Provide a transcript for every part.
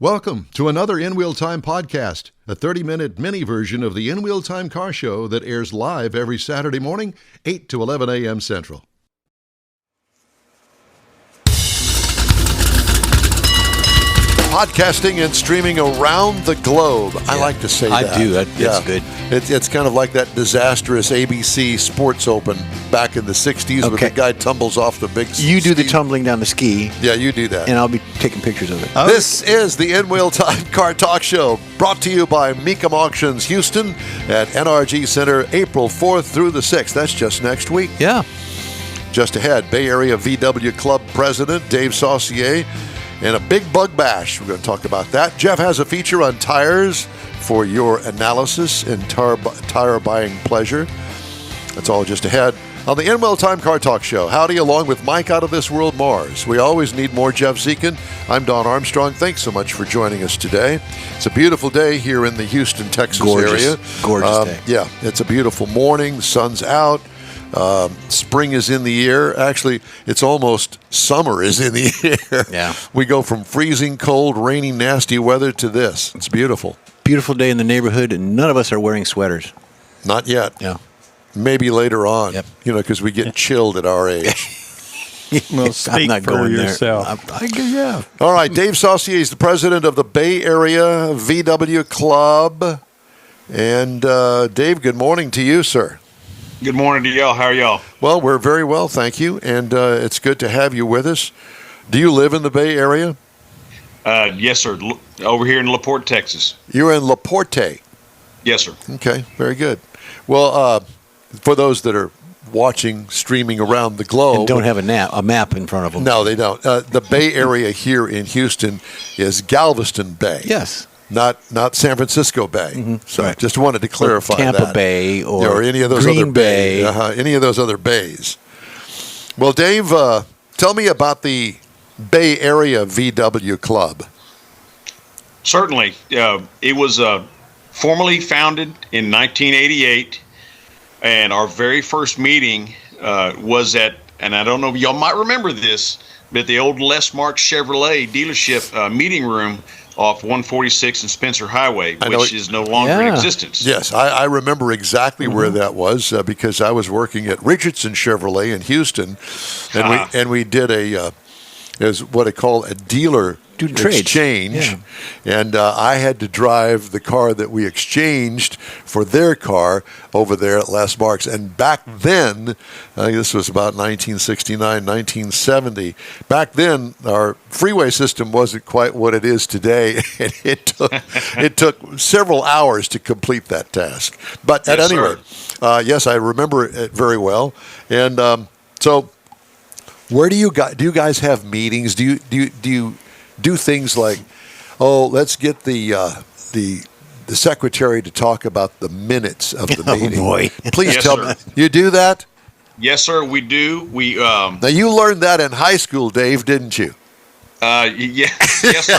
Welcome to another In Wheel Time podcast, a 30-minute mini version of the In Wheel Time car show that airs live every Saturday morning, 8 to 11 a.m. Central. Podcasting and streaming around the globe. I like to say that. I do. That's good. It's kind of like that disastrous ABC Sports Open back in the 60s where the guy tumbles off the big You do the tumbling down the ski. Yeah, you do that. And I'll be taking pictures of it. This is the In Wheel Time Car Talk Show, brought to you by Mecum Auctions Houston at NRG Center, April 4th through the 6th. That's just next week. Yeah. Just ahead, Bay Area VW Club President Dave Saucier and a big bug bash. We're going to talk about that. Jeff has a feature on tires for your analysis and tire buying pleasure. That's all just ahead on the In Wheel Time Car Talk Show. Howdy, along with Mike out of this world, Mars. We always need more Jeff Zekin. I'm Don Armstrong. Thanks so much for joining us today. It's a beautiful day here in the Houston, Texas area. Gorgeous day. Yeah, it's a beautiful morning. The sun's out. Spring is in the air. Actually, it's almost summer is in the air. Yeah. We go from freezing cold, rainy, nasty weather to this. It's beautiful. Beautiful day in the neighborhood, and none of us are wearing sweaters. Not yet. Yeah. Maybe later on. Yep. Because we get chilled at our age. Well, speak I'm not for going yourself. there. Yeah. All right, Dave Saucier is the president of the Bay Area VW Club. And Dave, good morning to you, sir. Good morning to y'all. How are y'all? Well, we're very well, thank you, and it's good to have you with us. Do you live in the Bay Area? Yes, sir. Over here in LaPorte, Texas. You're in LaPorte? Yes, sir. Okay, very good. Well, for those that are watching, streaming around the globe. And don't have a map in front of them. No, they don't. The Bay Area here in Houston is Galveston Bay. Yes. Not San Francisco Bay. Mm-hmm. So right. Just wanted to clarify Tampa that. Bay or any of those Green other Bay. Any of those other bays. Well, Dave, tell me about the Bay Area VW Club. Certainly. It was formally founded in 1988, and our very first meeting was at, and I don't know if y'all might remember this, but the old Les Marks Chevrolet dealership meeting room off 146 and Spencer Highway, which is no longer in existence. Yes, I remember exactly where that was because I was working at Richardson Chevrolet in Houston, and we did is what I call a dealer exchange, and I had to drive the car that we exchanged for their car over there at Les Marks. And back then, I think this was about 1969, 1970. Back then, our freeway system wasn't quite what it is today, and it took several hours to complete that task. But at any rate, yes, I remember it very well. And so, where do you guys have meetings? Do you do things like, let's get the secretary to talk about the minutes of the meeting? Oh, boy. Please Yes, tell sir. me. You do that? Yes, sir, we do. Now, you learned that in high school, Dave, didn't you? Yes, sir.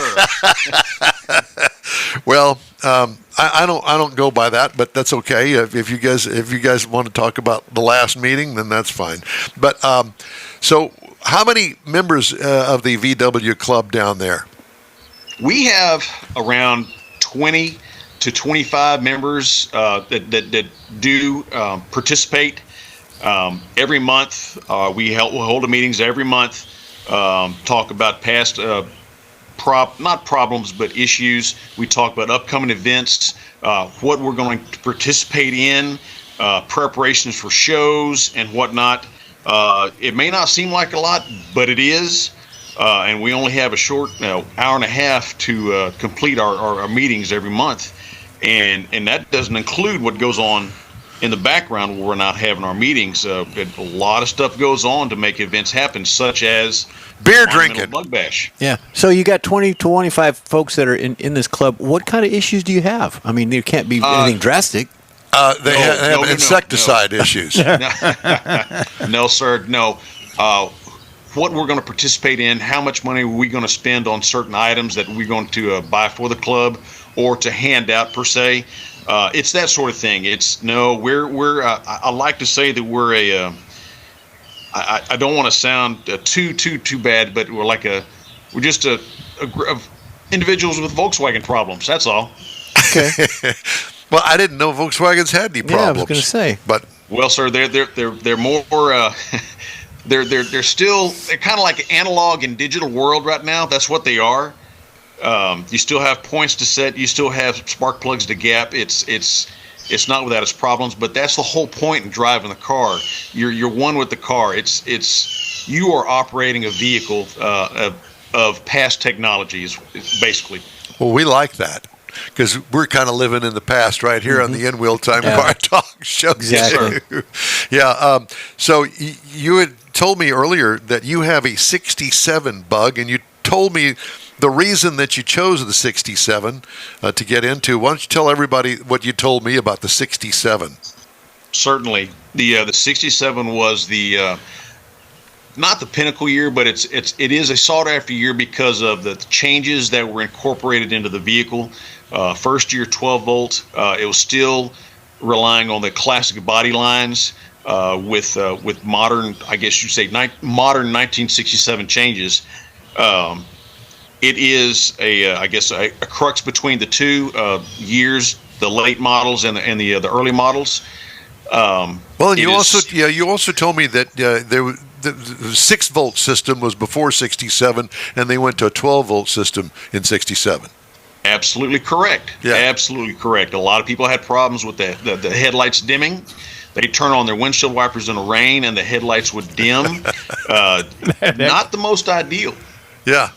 Well, I don't go by that, but that's okay. If you guys want to talk about the last meeting, then that's fine. But so, how many members of the VW Club down there? We have around 20 to 25 members that do participate every month. We'll hold meetings every month, talk about past not problems but issues. We talk about upcoming events, what we're going to participate in, preparations for shows and whatnot. It may not seem like a lot, but it is. And we only have a short hour and a half to complete our meetings every month. And that doesn't include what goes on in the background where we're not having our meetings. A lot of stuff goes on to make events happen, such as beer drinking, Bug Bash. Yeah. So you got 20 to 25 folks that are in this club. What kind of issues do you have? I mean, there can't be anything drastic. They have insecticide issues. No, sir, no. What we're going to participate in, how much money are we going to spend on certain items that we're going to buy for the club or to hand out per se. It's that sort of thing. We're I like to say that we're I don't want to sound too bad, but we're just a individuals with Volkswagen problems. That's all. Okay. Well, I didn't know Volkswagens had any problems. Yeah, I was going to say. But Well, sir, they're more. They're still kind of like an analog and digital world right now. That's what they are. You still have points to set. You still have spark plugs to gap. It's not without its problems, but that's the whole point in driving the car. You're one with the car. It's you are operating a vehicle of past technologies, basically. well, we like that because we're kind of living in the past right here on the In Wheel Time Car Talk Show. Exactly. Yeah. So you had told me earlier that you have a 67 Bug, and you told me the reason that you chose the 67 to get into. Why don't you tell everybody what you told me about the 67? Certainly, the 67 was the not the pinnacle year, but it is a sought after year because of the changes that were incorporated into the vehicle. First year 12 volt, it was still relying on the classic body lines with modern, I guess you'd say, modern 1967 changes. It is I guess a crux between the two years, the late models and the early models. Well, and you also told me that the 6-volt system was before 67, and they went to a 12-volt system in 67. Absolutely correct. Yeah. Absolutely correct. A lot of people had problems with the headlights dimming. They turn on their windshield wipers in the rain, and the headlights would dim. Not the most ideal. Yeah,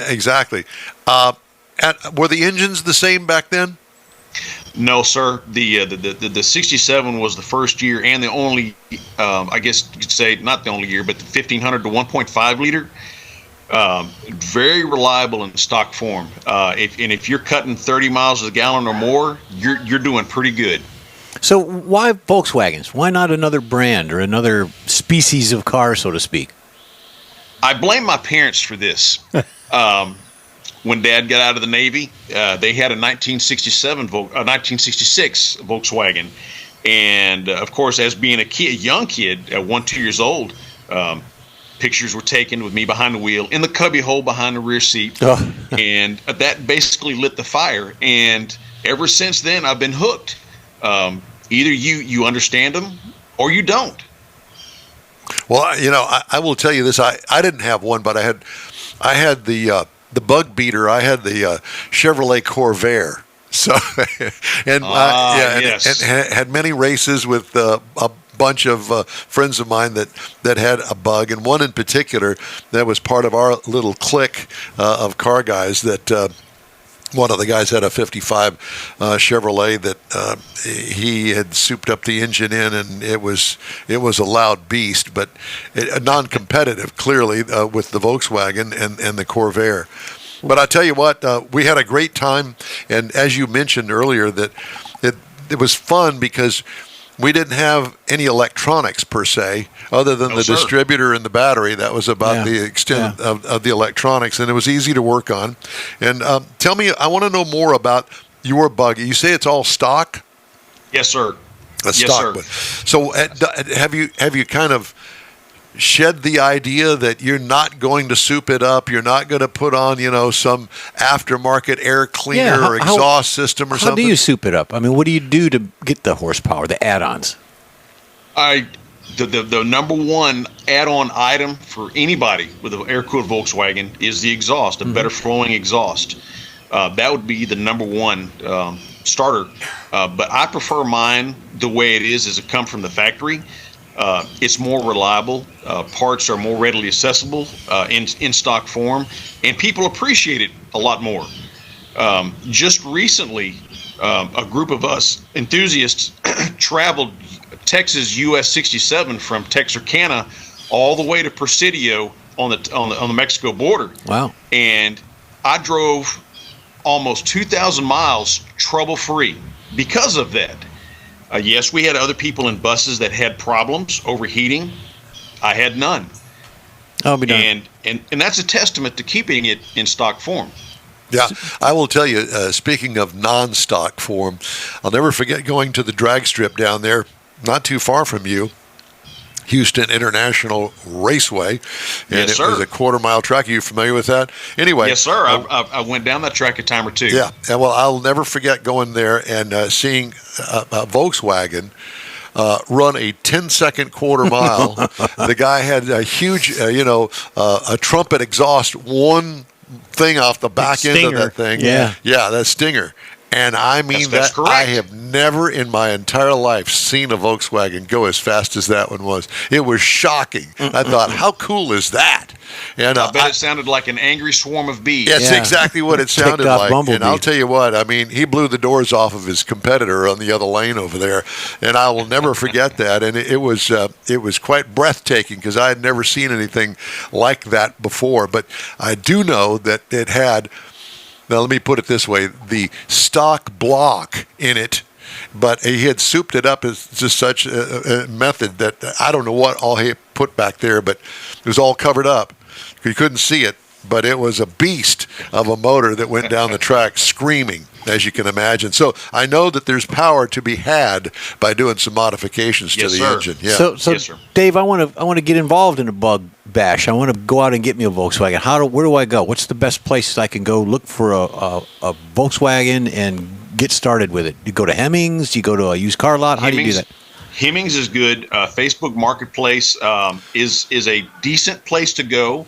exactly. Were the engines the same back then? No, sir. The 67 was the first year and the only, I guess you could say, not the only year, but the 1500 to 1.5 liter. Very reliable in stock form. If you're cutting 30 miles a gallon or more, you're doing pretty good. So why Volkswagens? Why not another brand or another species of car, so to speak? I blame my parents for this. When Dad got out of the Navy, they had a 1966 Volkswagen, and of course, as being a young kid, 1-2 years old, pictures were taken with me behind the wheel in the cubby hole behind the rear seat, and that basically lit the fire. And ever since then, I've been hooked. Either you understand them or you don't. Well, I will tell you this. I didn't have one, but I had the Bug Beater. I had the Chevrolet Corvair. So, and had many races with a bunch of friends of mine that had a Bug, and one in particular that was part of our little clique of car guys that. One of the guys had a 55 Chevrolet that he had souped up the engine in, and it was a loud beast, but non-competitive clearly with the Volkswagen and the Corvair. But I tell you what, we had a great time, and as you mentioned earlier, that it was fun because we didn't have any electronics per se, other than the distributor and the battery. That was about the extent of the electronics, and it was easy to work on. And tell me, I want to know more about your Bug. You say it's all stock? Yes, sir. Stock. So have you kind of shed the idea that you're not going to soup it up, you're not going to put on, some aftermarket air cleaner or exhaust system or something? How do you soup it up? I mean, what do you do to get the horsepower, the add-ons? The number one add-on item for anybody with an air-cooled Volkswagen is the exhaust, a better flowing exhaust. That would be the number one starter. But I prefer mine the way it is as it comes from the factory. It's more reliable. Parts are more readily accessible in stock form, and people appreciate it a lot more. Just recently, a group of us enthusiasts traveled Texas US 67 from Texarkana all the way to Presidio on the Mexico border. Wow! And I drove almost 2,000 miles trouble-free because of that. Yes, we had other people in buses that had problems overheating. I had none. I'll be done. And that's a testament to keeping it in stock form. Yeah, I will tell you, speaking of non-stock form, I'll never forget going to the drag strip down there, not too far from you, Houston International Raceway, and Yes, it was sir. a quarter-mile track. Are you familiar with that? Anyway. Yes, sir. I went down that track a time or two. Yeah, and well, I'll never forget going there and seeing a Volkswagen run a 10-second quarter mile. The guy had a huge, a trumpet exhaust, one thing off the back end of that thing. Yeah, that stinger. And I mean That's that correct. I have never in my entire life seen a Volkswagen go as fast as that one was. It was shocking. I thought, how cool is that? And I bet it sounded like an angry swarm of bees. that's exactly what it sounded Ticked off like. bumblebee. And I'll tell you what, I mean, he blew the doors off of his competitor on the other lane over there, and I will never forget that. And it was quite breathtaking because I had never seen anything like that before. But I do know that it had. Now, let me put it this way. The stock block in it, but he had souped it up as just such a method that I don't know what all he put back there, but it was all covered up. You couldn't see it, but it was a beast of a motor that went down the track screaming, as you can imagine. So I know that there's power to be had by doing some modifications to the engine. Yeah. So Yes, sir. Dave, I want to get involved in a bug bash. I want to go out and get me a Volkswagen. Where do I go? What's the best place I can go look for a Volkswagen and get started with it? You go to Hemmings? You go to a used car lot? How do you do that? Hemmings is good. Facebook Marketplace is a decent place to go.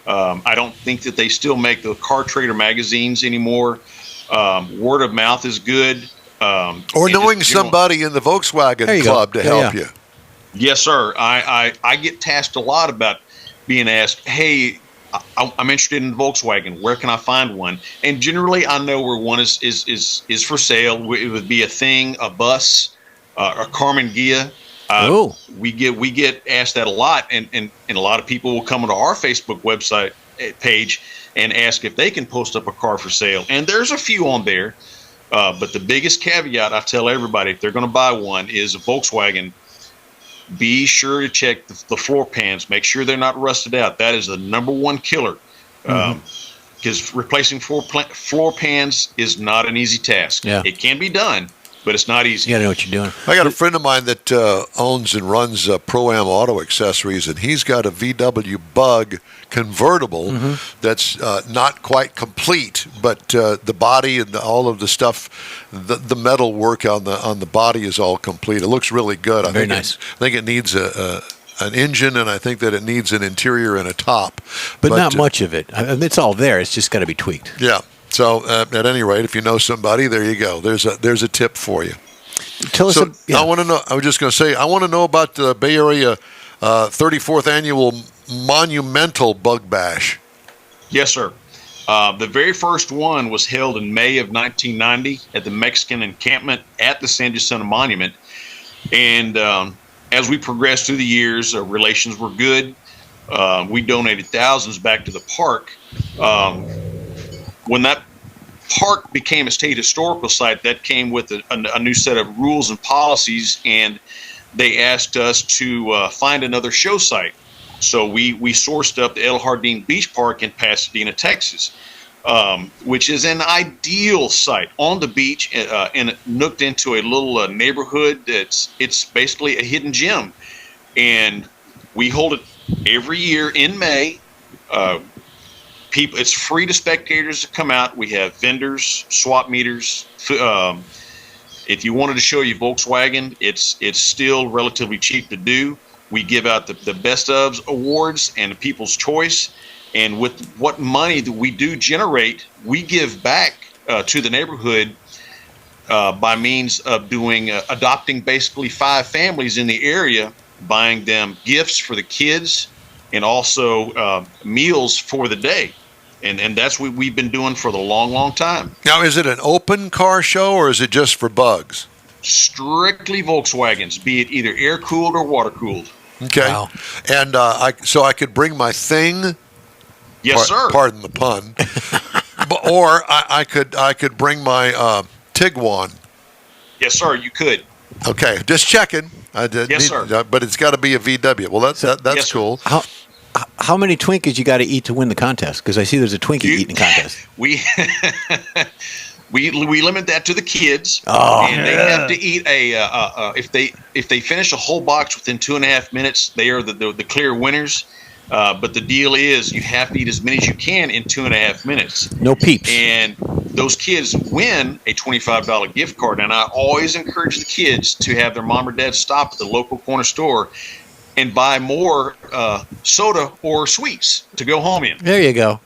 I don't think that they still make the Car Trader magazines anymore. Word of mouth is good. Or knowing somebody in the Volkswagen club to help you. Yes, sir. I get tasked a lot about being asked, hey, I'm interested in Volkswagen. Where can I find one? And generally, I know where one is for sale. It would be a Thing, a Bus, a Karmann Ghia. We get asked that a lot, and a lot of people will come onto our Facebook website page and ask if they can post up a car for sale. And there's a few on there, but the biggest caveat I tell everybody if they're going to buy one is a Volkswagen. Be sure to check the floor pans. Make sure they're not rusted out. That is the number one killer. Because replacing floor pans is not an easy task. Yeah. It can be done, but it's not easy. You got to know what you're doing. I got a friend of mine that owns and runs Pro-Am Auto Accessories, and he's got a VW Bug convertible that's not quite complete, but the body and all of the stuff, the metal work on the body is all complete. It looks really good. Very nice. I think it needs an engine, and I think that it needs an interior and a top. But not much of it. I mean, it's all there. It's just got to be tweaked. Yeah. So at any rate, if you know somebody, there you go. There's a tip for you. Tell us. I want to know. I was just going to say, I want to know about the Bay Area 34th Annual Monumental Bug Bash. Yes, sir. The very first one was held in May of 1990 at the Mexican encampment at the San Jacinto Monument. And as we progressed through the years, relations were good. We donated thousands back to the park. When that park became a state historical site, that came with a new set of rules and policies, and they asked us to find another show site. So we sourced up the El Jardín Beach Park in Pasadena, Texas, which is an ideal site on the beach and nooked into a little neighborhood it's basically a hidden gem. And we hold it every year in May. It's free to spectators to come out. We have vendors, swap meters. If you wanted to show you Volkswagen, it's still relatively cheap to do. We give out the best ofs awards and the People's Choice. And with what money that we do generate, we give back to the neighborhood by means of adopting basically 5 families in the area, buying them gifts for the kids and also meals for the day. And that's what we've been doing for the long, long time. Now, is it an open car show or is it just for bugs? Strictly Volkswagens, be it either air-cooled or water-cooled. Okay. Wow. And so I could bring my Thing. Yes, sir. Pardon the pun. Or I could bring my Tiguan. Yes, sir, you could. Okay, just checking. Yes, sir. But it's got to be a VW. Well, that's Yes, cool. how many Twinkies you got to eat to win the contest? Because I see there's a Twinkie eating contest. We limit that to the kids, and they have to eat if they finish a whole box within 2.5 minutes, they are the clear winners. But the deal is you have to eat as many as you can in 2.5 minutes. No peeps. And those kids win a $25 gift card. And I always encourage the kids to have their mom or dad stop at the local corner store and buy more soda or sweets to go home in. There you go.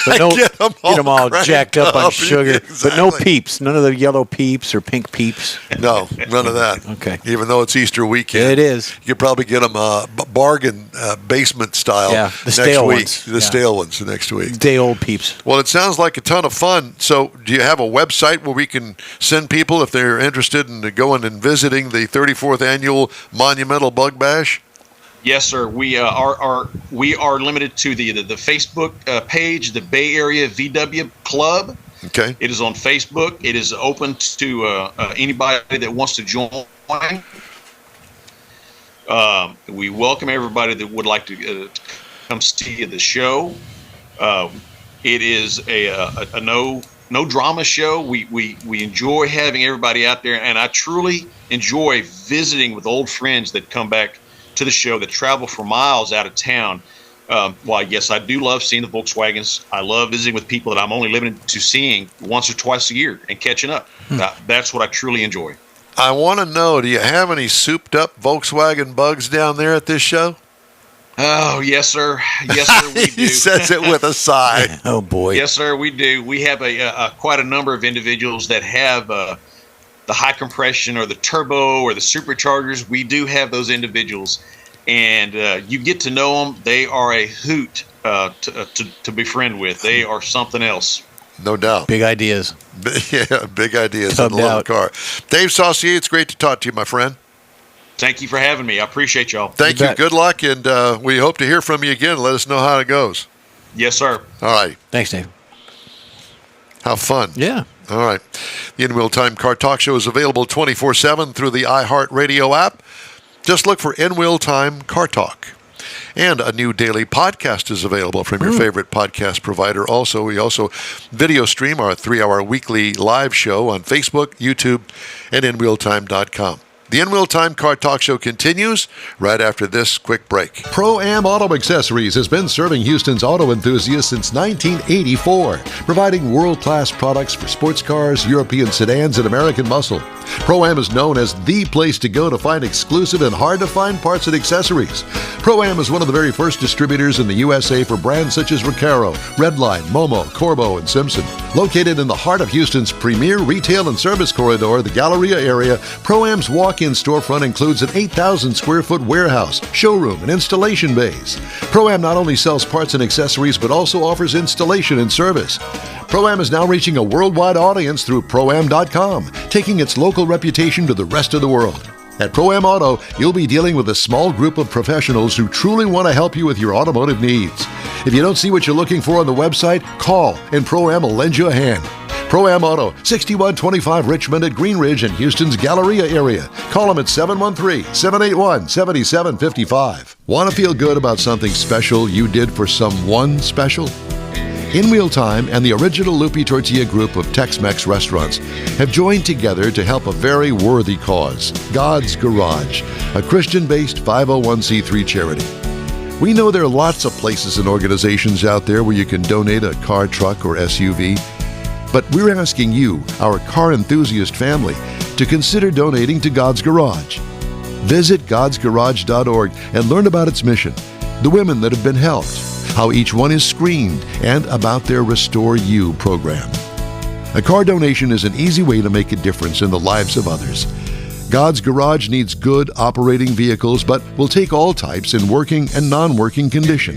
But no, get them all jacked up on sugar. Exactly. But no peeps. None of the yellow peeps or pink peeps. No, none of that. Okay. Even though it's Easter weekend. It is. You could probably get them bargain basement style the stale next week. ones. The stale ones next week. Day-old peeps. Well, it sounds like a ton of fun. So do you have a website where we can send people if they're interested in going and visiting the 34th Annual Monumental Bug Bash? Yes, sir. We are limited to the Facebook page, the Bay Area VW Club. Okay. It is on Facebook. It is open to anybody that wants to join. We welcome everybody that would like to come see the show. It is a no drama show. We enjoy having everybody out there, and I truly enjoy visiting with old friends that come back to the show, that travel for miles out of town. While yes, I do love seeing the Volkswagens. I love visiting with people that I'm only limited to seeing once or twice a year and catching up. That's what I truly enjoy. I want to know, do you have any souped up Volkswagen bugs down there at this show? Oh, yes, sir. Yes, sir, we do. He says it with a sigh. Oh, boy. Yes, sir, we do. We have quite a number of individuals that have the high compression or the turbo or the superchargers. We do have those individuals, and you get to know them. They are a hoot to befriend with. They are something else. No doubt. Big ideas. Yeah, big ideas. Tubbed I love out. the car. Dave Saucier, it's great to talk to you, my friend. Thank you for having me. I appreciate y'all. Thank you. bet. Good luck, and we hope to hear from you again. Let us know how it goes. Yes, sir. All right. Thanks, Dave. How fun. Yeah. All right. The In Wheel Time Car Talk Show is available 24/7 through the iHeartRadio app. Just look for In Wheel Time Car Talk. And a new daily podcast is available from your favorite podcast provider. Also, we also video stream our 3-hour weekly live show on Facebook, YouTube, and InWheelTime.com. The In Wheel Time Car Talk Show continues right after this quick break. Pro-Am Auto Accessories has been serving Houston's auto enthusiasts since 1984, providing world-class products for sports cars, European sedans, and American muscle. Pro-Am is known as the place to go to find exclusive and hard-to-find parts and accessories. Pro-Am is one of the very first distributors in the USA for brands such as Recaro, Redline, Momo, Corbo, and Simpson. Located in the heart of Houston's premier retail and service corridor, the Galleria area, Pro-Am's walk-in storefront includes an 8,000 square foot warehouse, showroom, and installation bays. Pro-Am not only sells parts and accessories, but also offers installation and service. Pro-Am is now reaching a worldwide audience through Pro-Am.com, taking its local reputation to the rest of the world. At Pro-Am Auto, you'll be dealing with a small group of professionals who truly want to help you with your automotive needs. If you don't see what you're looking for on the website, call and Pro-Am will lend you a hand. Pro-Am Auto, 6125 Richmond at Green Ridge in Houston's Galleria area. Call them at 713-781-7755. Want to feel good about something special you did for someone special? In Wheel Time and the original Lupi Tortilla group of Tex-Mex restaurants have joined together to help a very worthy cause, God's Garage, a Christian-based 501c3 charity. We know there are lots of places and organizations out there where you can donate a car, truck, or SUV, but we're asking you, our car enthusiast family, to consider donating to God's Garage. Visit godsgarage.org and learn about its mission, the women that have been helped, how each one is screened, and about their Restore You program. A car donation is an easy way to make a difference in the lives of others. God's Garage needs good operating vehicles, but will take all types in working and non-working condition.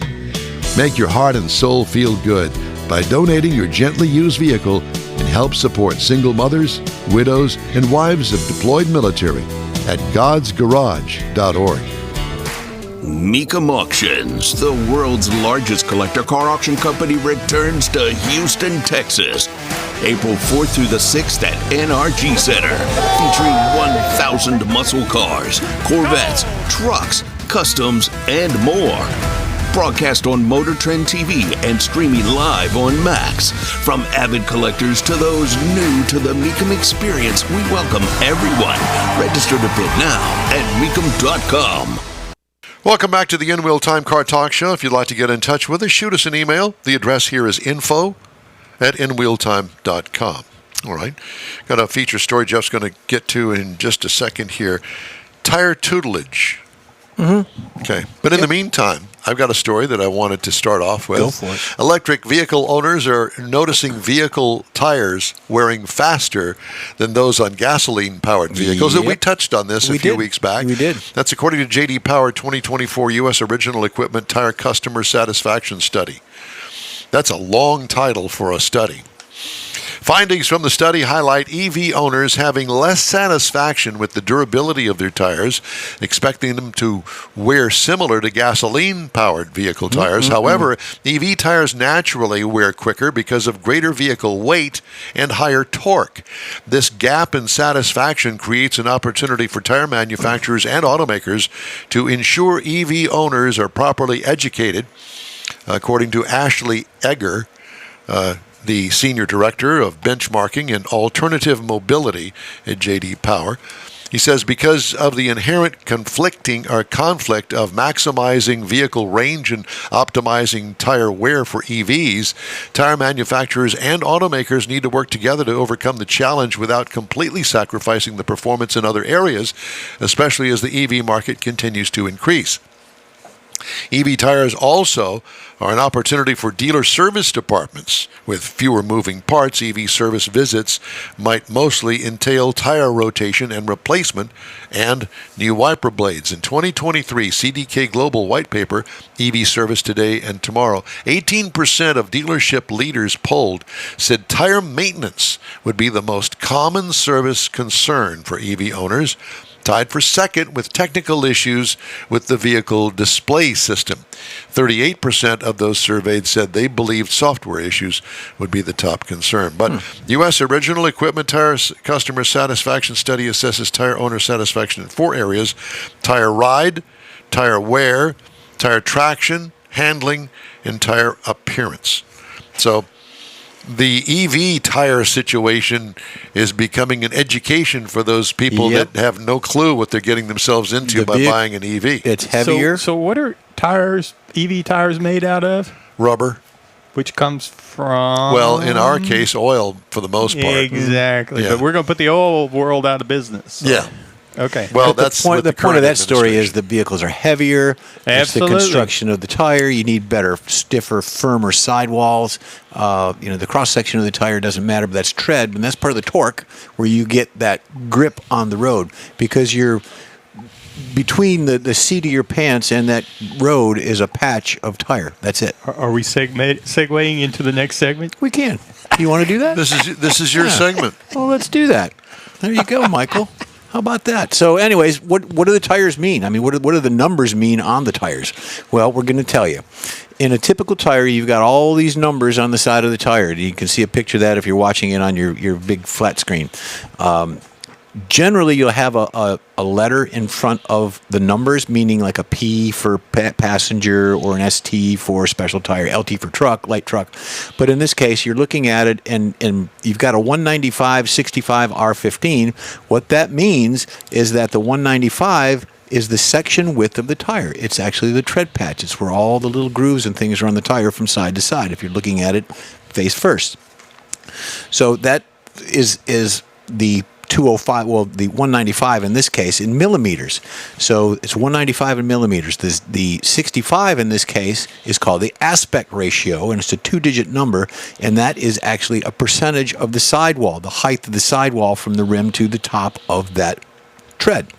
Make your heart and soul feel good by donating your gently used vehicle and help support single mothers, widows, and wives of deployed military at godsgarage.org. Mecum Auctions, the world's largest collector car auction company, returns to Houston, Texas, April 4th through the 6th at NRG Center, featuring 1,000 muscle cars, Corvettes, trucks, customs, and more. Broadcast on Motor Trend TV and streaming live on Max. From avid collectors to those new to the Mecum experience, we welcome everyone. Register to bid now at mecum.com. Welcome back to the In-Wheel Time Car Talk Show. If you'd like to get in touch with us, shoot us an email. The address here is info@inwheeltime.com. All right. Got a feature story Jeff's going to get to in just a second here. Tire tutelage. Mm-hmm. Okay. But in the meantime, I've got a story that I wanted to start off with. Go for it. Electric vehicle owners are noticing vehicle tires wearing faster than those on gasoline-powered vehicles. And we touched on this a few weeks back. We did. That's according to J.D. Power 2024 U.S. Original Equipment Tire Customer Satisfaction Study. That's a long title for a study. Findings from the study highlight EV owners having less satisfaction with the durability of their tires, expecting them to wear similar to gasoline-powered vehicle tires. However, EV tires naturally wear quicker because of greater vehicle weight and higher torque. This gap in satisfaction creates an opportunity for tire manufacturers and automakers to ensure EV owners are properly educated, according to Ashley Egger, the Senior Director of Benchmarking and Alternative Mobility at J.D. Power. He says because of the inherent conflict of maximizing vehicle range and optimizing tire wear for EVs, tire manufacturers and automakers need to work together to overcome the challenge without completely sacrificing the performance in other areas, especially as the EV market continues to increase. EV tires also are an opportunity for dealer service departments. With fewer moving parts, EV service visits might mostly entail tire rotation and replacement and new wiper blades. In 2023 CDK Global White Paper, EV Service Today and Tomorrow, 18% of dealership leaders polled said tire maintenance would be the most common service concern for EV owners, tied for second with technical issues with the vehicle display system. 38% of those surveyed said they believed software issues would be the top concern. But U.S. Original Equipment Tire Customer Satisfaction Study assesses tire owner satisfaction in 4 areas: tire ride, tire wear, tire traction, handling, and tire appearance. So the EV tire situation is becoming an education for those people that have no clue what they're getting themselves into by buying an EV. It's heavier. So what are EV tires made out of? Rubber. Which comes from... Well, in our case, oil for the most part. Exactly. Yeah. But we're going to put the oil world out of business. So. Yeah. Okay. Well, But that's the point of that story is the vehicles are heavier. It's the Absolutely. construction of the tire. You need better, stiffer, firmer sidewalls. The cross section of the tire doesn't matter, but that's tread, and that's part of the torque where you get that grip on the road because you're between the seat of your pants and that road is a patch of tire. That's it. Are we segueing into the next segment? We can. You want to do that? This is your segment. Well, let's do that. There you go, Michael. How about that? So anyways, what do the tires mean? I mean, what do the numbers mean on the tires? Well, we're going to tell you. In a typical tire, you've got all these numbers on the side of the tire. You can see a picture of that if you're watching it on your big flat screen. Generally, you'll have a letter in front of the numbers, meaning like a P for passenger or an ST for special tire, LT for truck, light truck. But in this case, you're looking at it, and you've got a 195/65 R15. What that means is that the 195 is the section width of the tire. It's actually the tread patch. It's where all the little grooves and things are on the tire from side to side, if you're looking at it face first. So that is the 205, well, the 195 in this case in millimeters. So it's 195 in millimeters. The 65 in this case is called the aspect ratio, and it's a 2-digit number, and that is actually a percentage of the sidewall, the height of the sidewall from the rim to the top of that tread.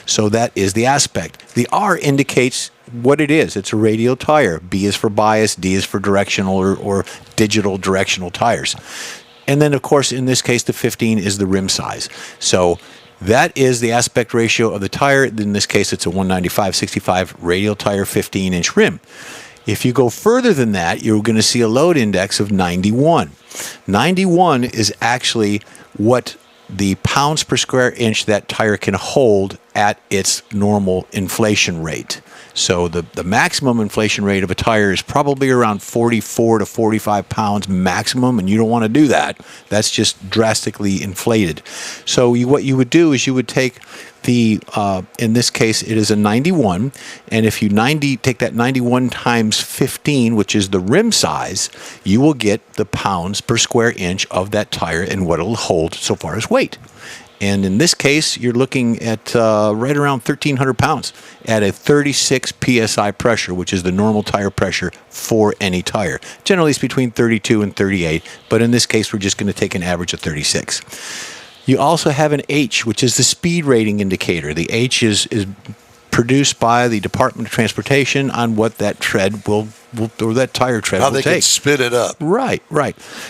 So that is the aspect. The R indicates what it is. It's a radial tire. B is for bias, D is for directional or digital directional tires. And then, of course, in this case, the 15 is the rim size. So that is the aspect ratio of the tire. In this case, it's a 195/65 radial tire, 15-inch rim. If you go further than that, you're going to see a load index of 91. 91 is actually what the pounds per square inch that tire can hold at its normal inflation rate. So the maximum inflation rate of a tire is probably around 44 to 45 pounds maximum, and you don't want to do that. That's just drastically inflated. So what you would do is you would take the, in this case, it is a 91, and if you take that 91 times 15, which is the rim size, you will get the pounds per square inch of that tire and what it'll hold so far as weight. And in this case, you're looking at right around 1,300 pounds at a 36 PSI pressure, which is the normal tire pressure for any tire. Generally, it's between 32 and 38, but in this case, we're just going to take an average of 36. You also have an H, which is the speed rating indicator. The H is produced by the Department of Transportation on what that tread will or that tire tread will take. How they can spit it up. Right.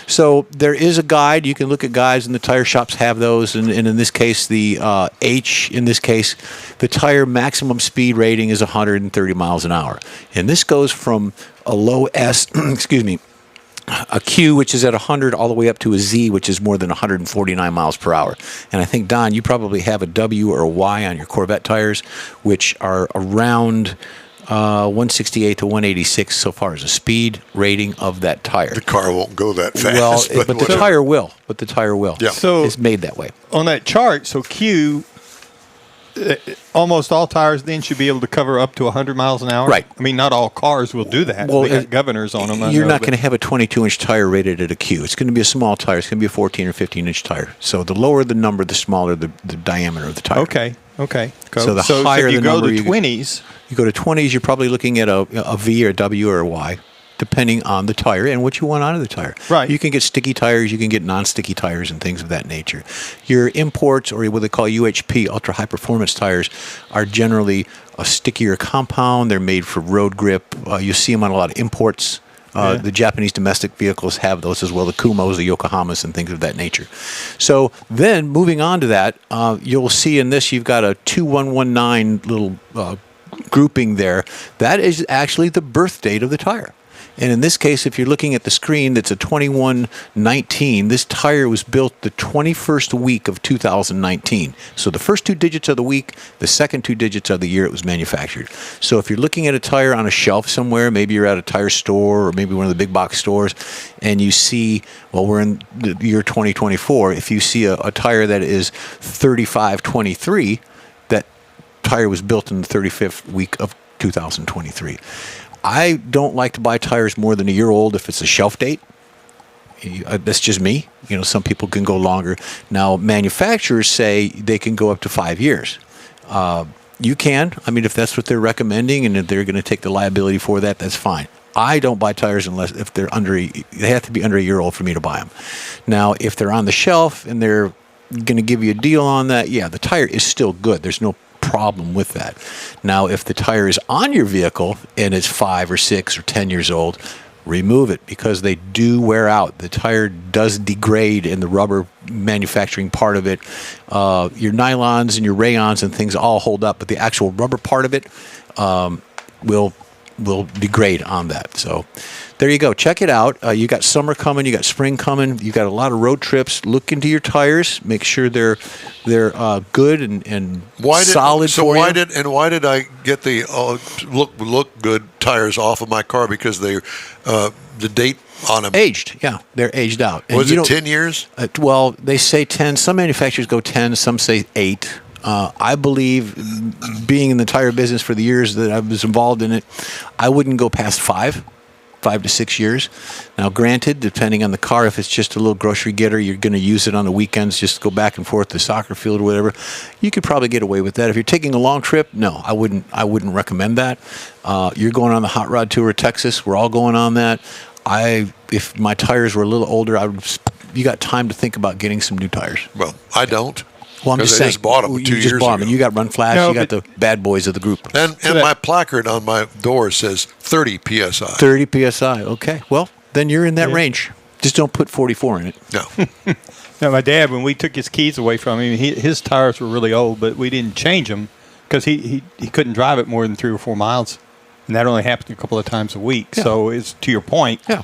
So there is a guide. You can look at guides, and the tire shops have those. And in this case, the H, in this case, the tire maximum speed rating is 130 miles an hour. And this goes from a low S, a Q, which is at 100, all the way up to a Z, which is more than 149 miles per hour. And I think, Don, you probably have a W or a Y on your Corvette tires, which are around 168 to 186 so far as a speed rating of that tire. The car won't go that fast. Well, but the tire will. Yeah. So it's made that way. On that chart, so Q, almost all tires then should be able to cover up to 100 miles an hour. Right. I mean, not all cars will do that. Well, they got governors on them. You're not going to have a 22-inch tire rated at a Q. It's going to be a small tire. It's going to be a 14 or 15-inch tire. So the lower the number, the smaller the diameter of the tire. Okay. So the higher if you the number, go to 20s. You go to 20s, you're probably looking at a V or a W or a Y, depending on the tire and what you want out of the tire. Right. You can get sticky tires, you can get non-sticky tires and things of that nature. Your imports, or what they call UHP, ultra high performance tires, are generally a stickier compound. They're made for road grip. You see them on a lot of imports. The Japanese domestic vehicles have those as well, the Kumos, the Yokohamas, and things of that nature. So then, moving on to that, you'll see in this, you've got a 2119 little grouping there. That is actually the birth date of the tire. And in this case, if you're looking at the screen, that's a 2119. This tire was built the 21st week of 2019. So the first 2 digits of the week, the second 2 digits of the year it was manufactured. So if you're looking at a tire on a shelf somewhere, maybe you're at a tire store or maybe one of the big box stores, and you see, well, we're in the year 2024. If you see a tire that is 3523, that tire was built in the 35th week of 2023. I don't like to buy tires more than a year old if it's a shelf date. That's just me. Some people can go longer. Now, manufacturers say they can go up to 5 years. You can. I mean, if that's what they're recommending and if they're going to take the liability for that, that's fine. I don't buy tires unless if they're they have to be under a year old for me to buy them. Now, if they're on the shelf and they're going to give you a deal on that, yeah, the tire is still good. There's no problem with that. Now, if the tire is on your vehicle and it's 5 or 6 or 10 years old, remove it because they do wear out. The tire does degrade in the rubber manufacturing part of it. Your nylons and your rayons and things all hold up, but the actual rubber part of it will degrade on that. So there you go. Check it out. You got summer coming. You got spring coming. You got a lot of road trips. Look into your tires. Make sure they're good and solid. So why did I get the look good tires off of my car? Because they the date on them aged. Yeah, they're aged out. And was it 10 years? Well, they say 10. Some manufacturers go 10. Some say 8. I believe, being in the tire business for the years that I was involved in it, I wouldn't go past 5 to 6 years. Now, granted, depending on the car, if it's just a little grocery getter, you're going to use it on the weekends, just go back and forth to the soccer field or whatever. You could probably get away with that. If you're taking a long trip, no, I wouldn't recommend that. You're going on the hot rod tour of Texas. We're all going on that. If my tires were a little older, you got time to think about getting some new tires. Well, I don't. Well, I'm just saying, just bought them 2 years ago. You got Run Flash, you got the bad boys of the group. And my placard on my door says 30 PSI. 30 PSI, okay. Well, then you're in that range. Just don't put 44 in it. No. Now, my dad, when we took his keys away from him, his tires were really old, but we didn't change them because he couldn't drive it more than 3 or 4 miles. And that only happened a couple of times a week. Yeah. So it's to your point. Yeah.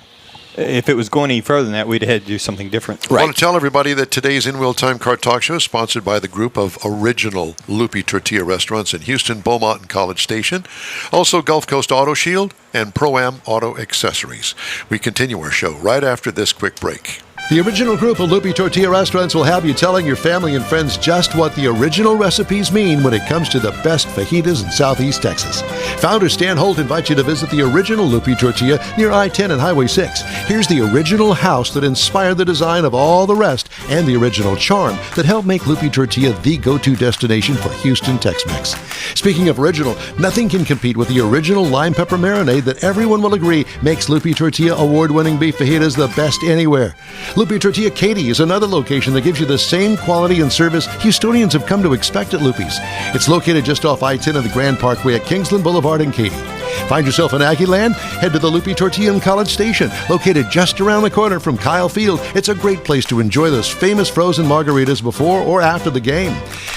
if it was going any further than that, we'd have had to do something different. I want to tell everybody that today's In Wheel Time Car Talk Show is sponsored by the group of original Loopy Tortilla restaurants in Houston, Beaumont, and College Station. Also, Gulf Coast Auto Shield and Pro-Am Auto Accessories. We continue our show right after this quick break. The original group of Loopy Tortilla restaurants will have you telling your family and friends just what the original recipes mean when it comes to the best fajitas in Southeast Texas. Founder Stan Holt invites you to visit the original Loopy Tortilla near I-10 and Highway 6. Here's the original house that inspired the design of all the rest and the original charm that helped make Loopy Tortilla the go-to destination for Houston Tex-Mex. Speaking of original, nothing can compete with the original lime pepper marinade that everyone will agree makes Loopy Tortilla award-winning beef fajitas the best anywhere. Loopy Tortilla Katy is another location that gives you the same quality and service Houstonians have come to expect at Loopy's. It's located just off I-10 of the Grand Parkway at Kingsland Boulevard in Katy. Find yourself in Aggieland? Head to the Loopy Tortilla in College Station, located just around the corner from Kyle Field. It's a great place to enjoy those famous frozen margaritas before or after the game.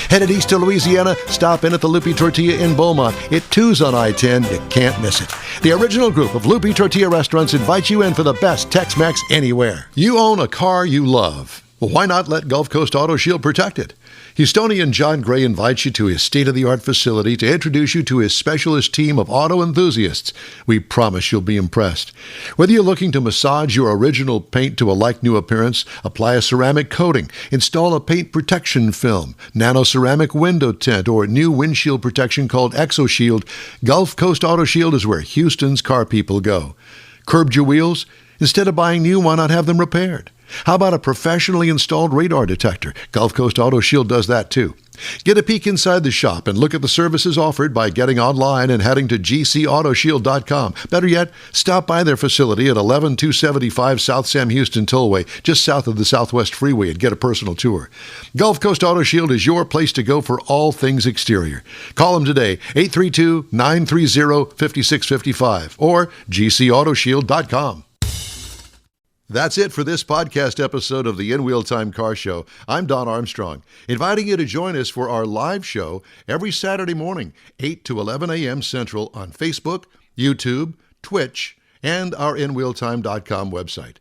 Headed east to Louisiana, stop in at the Loopy Tortilla in Beaumont. It too's on I-10. You can't miss it. The original group of Loopy Tortilla restaurants invite you in for the best Tex-Mex anywhere. You own a car you love. Well, why not let Gulf Coast Auto Shield protect it? Houstonian John Gray invites you to his state-of-the-art facility to introduce you to his specialist team of auto enthusiasts. We promise you'll be impressed. Whether you're looking to massage your original paint to a like-new appearance, apply a ceramic coating, install a paint protection film, nano-ceramic window tint, or new windshield protection called ExoShield, Gulf Coast Auto Shield is where Houston's car people go. Curbed your wheels? Instead of buying new, why not have them repaired? How about a professionally installed radar detector? Gulf Coast Auto Shield does that too. Get a peek inside the shop and look at the services offered by getting online and heading to gcautoshield.com. Better yet, stop by their facility at 11275 South Sam Houston Tollway, just south of the Southwest Freeway, and get a personal tour. Gulf Coast Auto Shield is your place to go for all things exterior. Call them today, 832-930-5655 or gcautoshield.com. That's it for this podcast episode of the In Wheel Time Car Show. I'm Don Armstrong, inviting you to join us for our live show every Saturday morning, 8 to 11 a.m. Central on Facebook, YouTube, Twitch, and our InWheelTime.com website.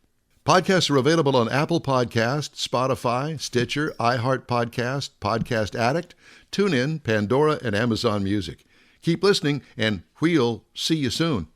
Podcasts are available on Apple Podcasts, Spotify, Stitcher, iHeart Podcast, Podcast Addict, TuneIn, Pandora, and Amazon Music. Keep listening, and we'll see you soon.